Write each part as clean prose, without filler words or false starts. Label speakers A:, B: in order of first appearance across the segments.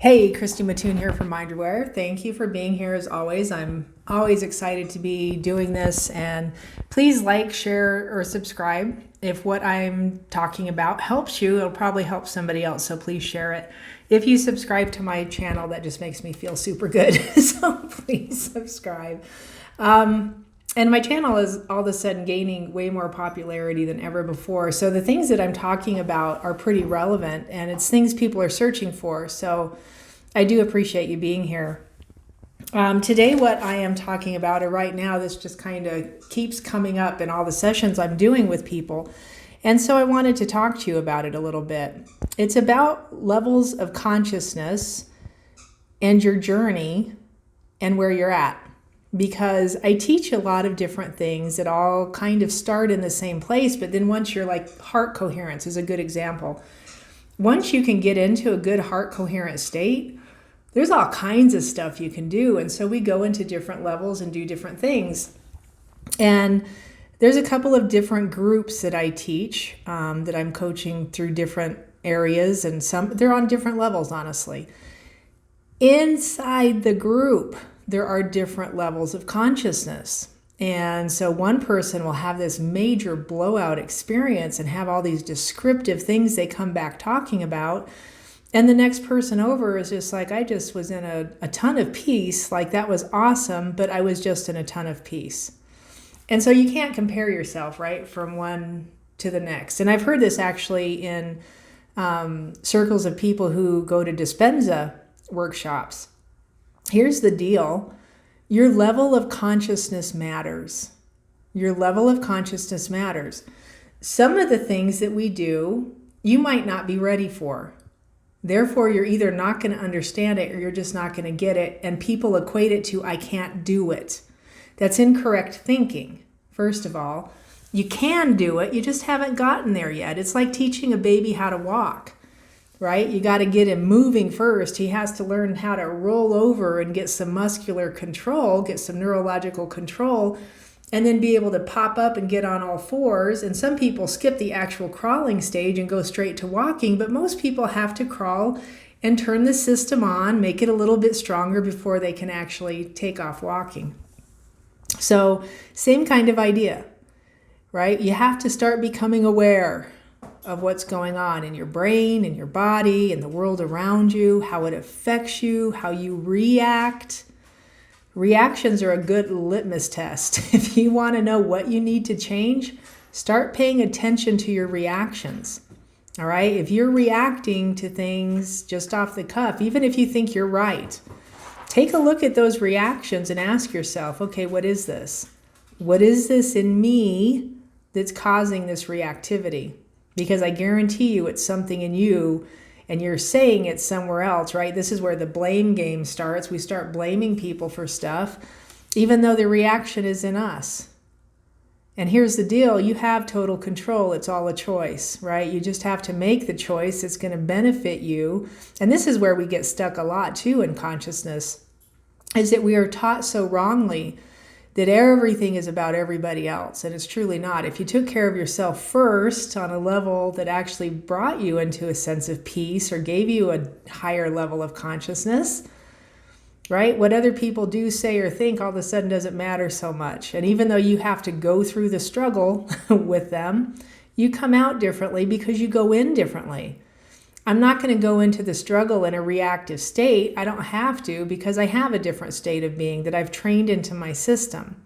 A: Hey, Christy Mattoon here from Rewire. Thank you for being here as always. I'm always excited to be doing this, and please like, share, or subscribe. If what I'm talking about helps you, it'll probably help somebody else, so please share it. If you subscribe to my channel, that just makes me feel super good, so please subscribe. And my channel is all of a sudden gaining way more popularity than ever before. So the things that I'm talking about are pretty relevant, and it's things people are searching for. So I do appreciate you being here. Today, what I am talking about, or right now, this just kind of keeps coming up in all the sessions I'm doing with people. And so I wanted to talk to you about it a little bit. It's about levels of consciousness and your journey and where you're at. Because I teach a lot of different things that all kind of start in the same place, but then once you're like, heart coherence is a good example. Once you can get into a good heart coherent state, there's all kinds of stuff you can do. And so we go into different levels and do different things. And there's a couple of different groups that I teach that I'm coaching through different areas, and they're on different levels, honestly. Inside the group, there are different levels of consciousness. And so one person will have this major blowout experience and have all these descriptive things they come back talking about. And the next person over is just like, I just was in a ton of peace. Like, that was awesome, but I was just in a ton of peace. And so you can't compare yourself, right, from one to the next. And I've heard this actually in circles of people who go to Dispenza workshops. Here's the deal. Your level of consciousness matters. Your level of consciousness matters. Some of the things that we do, you might not be ready for. Therefore, you're either not going to understand it or you're just not going to get it. And people equate it to, I can't do it. That's incorrect thinking. First of all, you can do it. You just haven't gotten there yet. It's like teaching a baby how to walk. Right? You got to get him moving first. He has to learn how to roll over and get some muscular control, get some neurological control, and then be able to pop up and get on all fours. And some people skip the actual crawling stage and go straight to walking, but most people have to crawl and turn the system on, make it a little bit stronger before they can actually take off walking. So same kind of idea, right? You have to start becoming aware of what's going on in your brain, in your body, in the world around you, how it affects you, how you react. Reactions are a good litmus test. If you want to know what you need to change, start paying attention to your reactions. All right? If you're reacting to things just off the cuff, even if you think you're right, take a look at those reactions and ask yourself, okay, what is this? What is this in me that's causing this reactivity? Because I guarantee you it's something in you and you're saying it's somewhere else, right? This is where the blame game starts. We start blaming people for stuff, even though the reaction is in us. And here's the deal. You have total control. It's all a choice, right? You just have to make the choice that's going to benefit you. And this is where we get stuck a lot too in consciousness, is that we are taught so wrongly that everything is about everybody else, and it's truly not. If you took care of yourself first on a level that actually brought you into a sense of peace or gave you a higher level of consciousness, right? What other people do, say, or think all of a sudden doesn't matter so much. And even though you have to go through the struggle with them, you come out differently because you go in differently. I'm not going to go into the struggle in a reactive state. I don't have to, because I have a different state of being that I've trained into my system.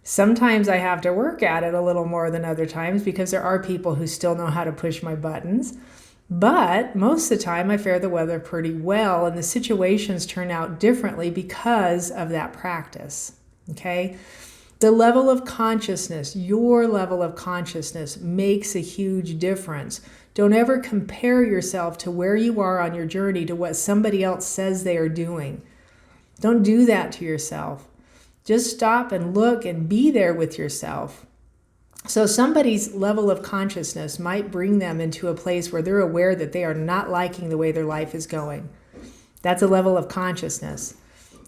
A: Sometimes I have to work at it a little more than other times because there are people who still know how to push my buttons. But most of the time I fare the weather pretty well, and the situations turn out differently because of that practice. Okay? The level of consciousness, your level of consciousness, makes a huge difference. Don't ever compare yourself to where you are on your journey to what somebody else says they are doing. Don't do that to yourself. Just stop and look and be there with yourself. So somebody's level of consciousness might bring them into a place where they're aware that they are not liking the way their life is going. That's a level of consciousness.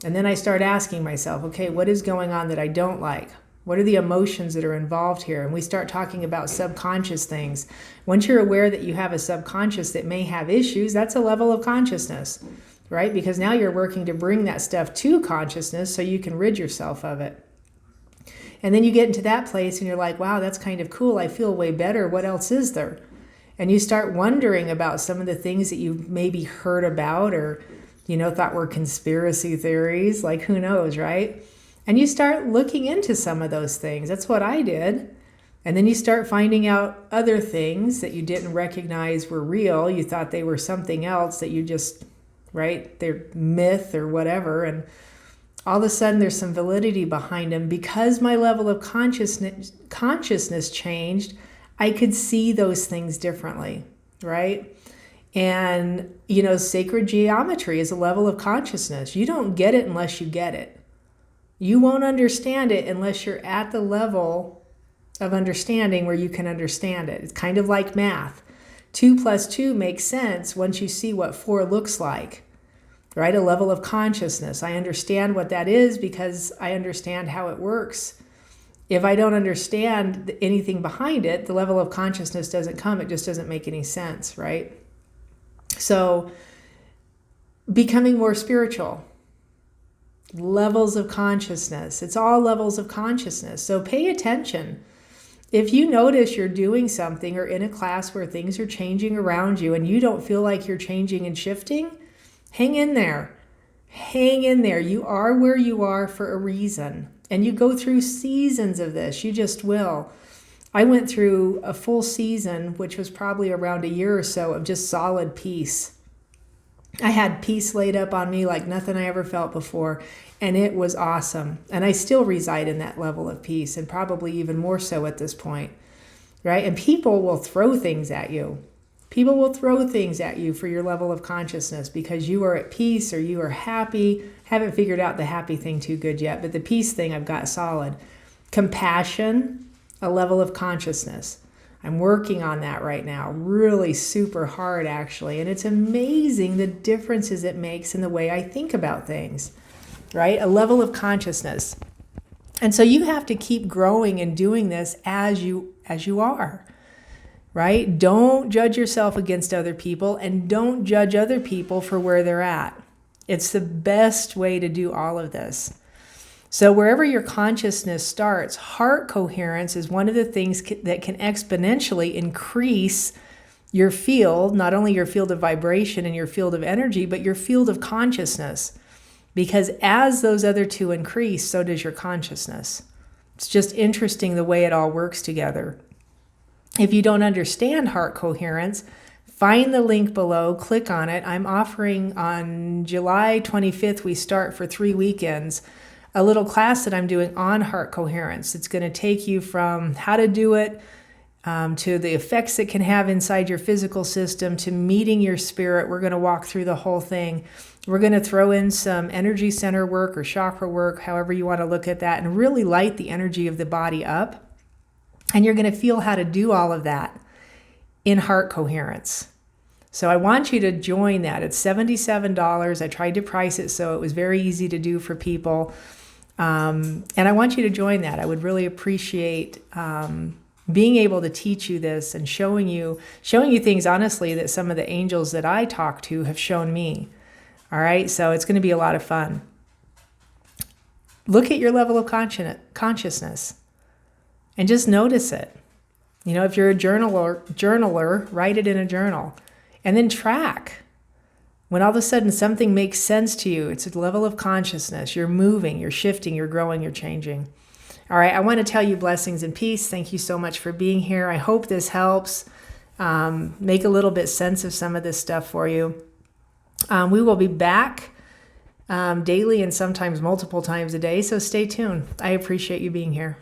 A: And then I start asking myself, okay, what is going on that I don't like? What are the emotions that are involved here? And we start talking about subconscious things. Once you're aware that you have a subconscious that may have issues, that's a level of consciousness, right? Because now you're working to bring that stuff to consciousness so you can rid yourself of it. And then you get into that place and you're like, wow, that's kind of cool. I feel way better. What else is there? And you start wondering about some of the things that you've maybe heard about or, thought were conspiracy theories, like who knows, right? And you start looking into some of those things. That's what I did. And then you start finding out other things that you didn't recognize were real. You thought they were something else that you just, right? They're myth or whatever. And all of a sudden there's some validity behind them. Because my level of consciousness changed, I could see those things differently, right? And, sacred geometry is a level of consciousness. You don't get it unless you get it. You won't understand it unless you're at the level of understanding where you can understand it. It's kind of like math. 2 + 2 makes sense once you see what 4 looks like, right? A level of consciousness. I understand what that is because I understand how it works. If I don't understand anything behind it, the level of consciousness doesn't come. It just doesn't make any sense, right? So becoming more spiritual, levels of consciousness. It's all levels of consciousness. So pay attention. If you notice you're doing something or in a class where things are changing around you and you don't feel like you're changing and shifting, hang in there. Hang in there. You are where you are for a reason. And you go through seasons of this. You just will. I went through a full season, which was probably around a year or so, of just solid peace. I had peace laid up on me like nothing I ever felt before. And it was awesome. And I still reside in that level of peace, and probably even more so at this point, right? And people will throw things at you. People will throw things at you for your level of consciousness because you are at peace or you are happy. Haven't figured out the happy thing too good yet, but the peace thing I've got solid. Compassion, a level of consciousness. I'm working on that right now, really super hard actually. And it's amazing the differences it makes in the way I think about things, right? A level of consciousness. And so you have to keep growing and doing this as you are. Right? Don't judge yourself against other people, and don't judge other people for where they're at. It's the best way to do all of this. So wherever your consciousness starts, heart coherence is one of the things that can exponentially increase your field, not only your field of vibration and your field of energy, but your field of consciousness. Because as those other two increase, so does your consciousness. It's just interesting the way it all works together. If you don't understand heart coherence, find the link below, click on it. I'm offering on July 25th, we start for 3 weekends, a little class that I'm doing on heart coherence. It's going to take you from how to do it to the effects it can have inside your physical system to meeting your spirit. We're going to walk through the whole thing. We're going to throw in some energy center work or chakra work, however you want to look at that, and really light the energy of the body up. And you're going to feel how to do all of that in heart coherence. So I want you to join that. It's $77. I tried to price it so it was very easy to do for people. And I want you to join that. I would really appreciate being able to teach you this and showing you things, honestly, that some of the angels that I talk to have shown me. All right, so it's going to be a lot of fun. Look at your level of consciousness. And just notice it. If you're a journaler, write it in a journal. And then track. When all of a sudden something makes sense to you, it's a level of consciousness. You're moving, you're shifting, you're growing, you're changing. All right, I want to tell you blessings and peace. Thank you so much for being here. I hope this helps make a little bit sense of some of this stuff for you. We will be back daily and sometimes multiple times a day, so stay tuned. I appreciate you being here.